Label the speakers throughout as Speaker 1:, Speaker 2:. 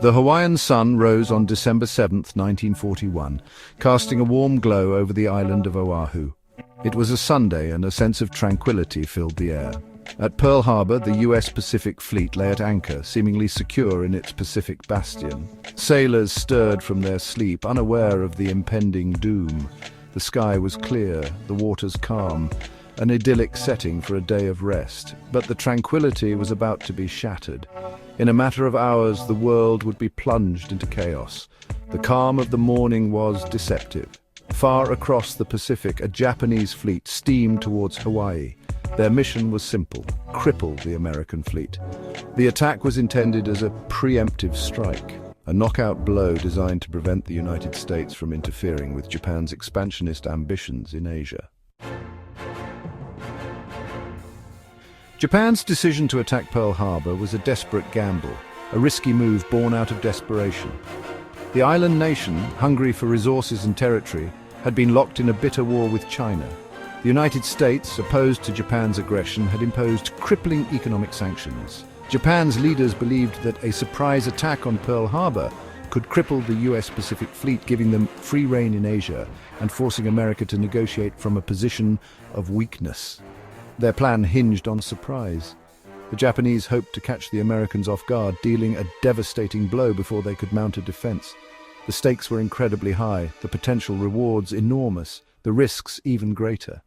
Speaker 1: The Hawaiian sun rose on December 7, 1941, casting a warm glow over the island of Oahu. It was a Sunday and a sense of tranquility filled the air. At Pearl Harbor, the U.S. Pacific Fleet lay at anchor, seemingly secure in its Pacific bastion. Sailors stirred from their sleep, unaware of the impending doom. The sky was clear, the waters calm, an idyllic setting for a day of rest. But the tranquility was about to be shattered. In a matter of hours, the world would be plunged into chaos. The calm of the morning was deceptive. Far across the Pacific, a Japanese fleet steamed towards Hawaii. Their mission was simple: cripple the American fleet. The attack was intended as a preemptive strike, a knockout blow designed to prevent the United States from interfering with Japan's expansionist ambitions in Asia. Japan's decision to attack Pearl Harbor was a desperate gamble, a risky move born out of desperation. The island nation, hungry for resources and territory, had been locked in a bitter war with China. The United States, opposed to Japan's aggression, had imposed crippling economic sanctions. Japan's leaders believed that a surprise attack on Pearl Harbor could cripple the U.S. Pacific Fleet, giving them free rein in Asia and forcing America to negotiate from a position of weakness. Their plan hinged on surprise. The Japanese hoped to catch the Americans off guard, dealing a devastating blow before they could mount a defense. The stakes were incredibly high, the potential rewards enormous, the risks even greater.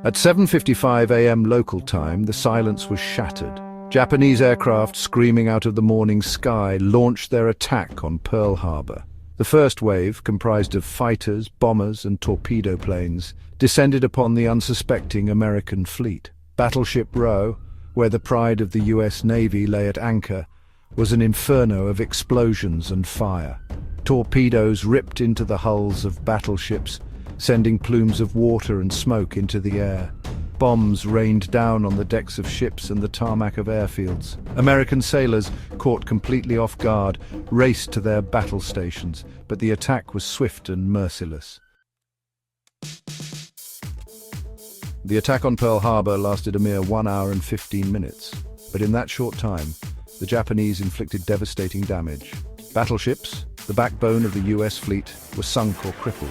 Speaker 1: At 7:55 a.m. local time, the silence was shattered. Japanese aircraft, screaming out of the morning sky, launched their attack on Pearl Harbor. The first wave, comprised of fighters, bombers, and torpedo planes, descended upon the unsuspecting American fleet. Battleship Row, where the pride of the U.S. Navy lay at anchor, was an inferno of explosions and fire. Torpedoes ripped into the hulls of battleships, sending plumes of water and smoke into the air. Bombs rained down on the decks of ships and the tarmac of airfields. American sailors, caught completely off guard, raced to their battle stations, but the attack was swift and merciless. The attack on Pearl Harbor lasted a mere 1 hour and 15 minutes, but in that short time, the Japanese inflicted devastating damage. Battleships, the backbone of the U.S. fleet, were sunk or crippled.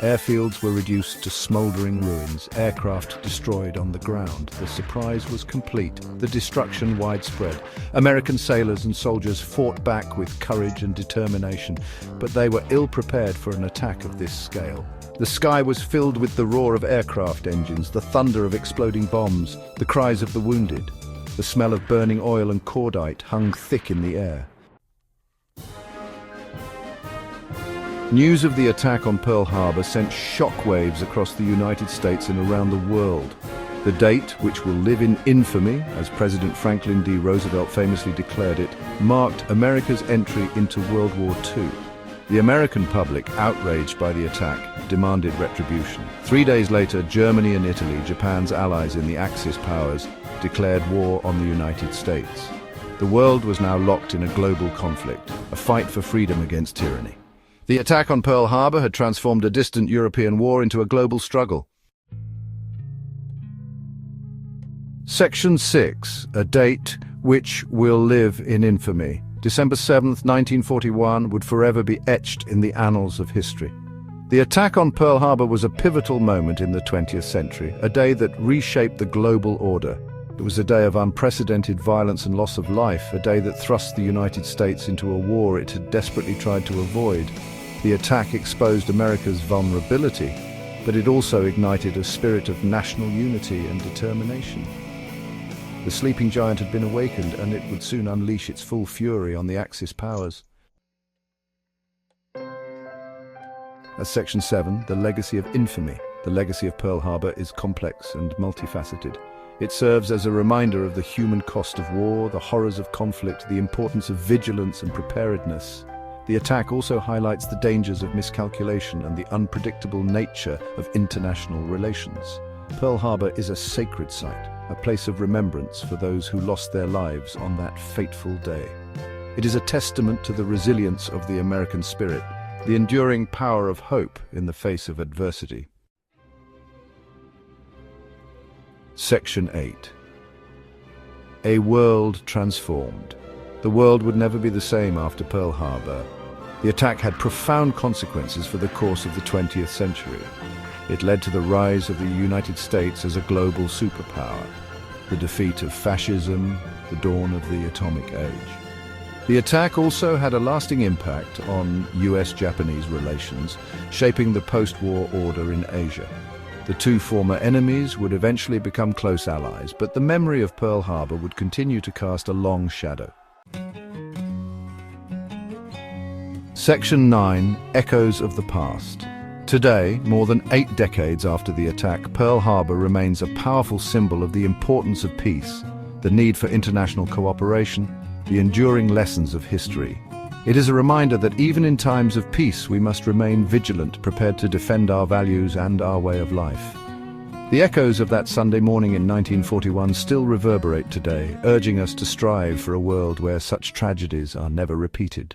Speaker 1: Airfields were reduced to smoldering ruins, aircraft destroyed on the ground. The surprise was complete, the destruction widespread. American sailors and soldiers fought back with courage and determination, but they were ill-prepared for an attack of this scale. The sky was filled with the roar of aircraft engines, the thunder of exploding bombs, the cries of the wounded. The smell of burning oil and cordite hung thick in the air. News of the attack on Pearl Harbor sent shockwaves across the United States and around the world. The date, which will live in infamy, as President Franklin D. Roosevelt famously declared it, marked America's entry into World War II. The American public, outraged by the attack, demanded retribution. 3 days later, Germany and Italy, Japan's allies in the Axis powers, declared war on the United States. The world was now locked in a global conflict, a fight for freedom against tyranny. The attack on Pearl Harbor had transformed a distant European war into a global struggle. Section 6, a date which will live in infamy. December 7th, 1941 would forever be etched in the annals of history. The attack on Pearl Harbor was a pivotal moment in the 20th century, a day that reshaped the global order. It was a day of unprecedented violence and loss of life, a day that thrust the United States into a war it had desperately tried to avoid. The attack exposed America's vulnerability, but it also ignited a spirit of national unity and determination. The sleeping giant had been awakened, and it would soon unleash its full fury on the Axis powers. As Section 7, the legacy of infamy, the legacy of Pearl Harbor is complex and multifaceted. It serves as a reminder of the human cost of war, the horrors of conflict, the importance of vigilance and preparedness. The attack also highlights the dangers of miscalculation and the unpredictable nature of international relations. Pearl Harbor is a sacred site, a place of remembrance for those who lost their lives on that fateful day. It is a testament to the resilience of the American spirit, the enduring power of hope in the face of adversity. Section 8. A world transformed. The world would never be the same after Pearl Harbor. The attack had profound consequences for the course of the 20th century. It led to the rise of the United States as a global superpower, the defeat of fascism, the dawn of the atomic age. The attack also had a lasting impact on US-Japanese relations, shaping the post-war order in Asia. The two former enemies would eventually become close allies, but the memory of Pearl Harbor would continue to cast a long shadow. Section 9. Echoes of the Past. Today, more than 8 decades after the attack, Pearl Harbor remains a powerful symbol of the importance of peace, the need for international cooperation, the enduring lessons of history. It is a reminder that even in times of peace, we must remain vigilant, prepared to defend our values and our way of life. The echoes of that Sunday morning in 1941 still reverberate today, urging us to strive for a world where such tragedies are never repeated.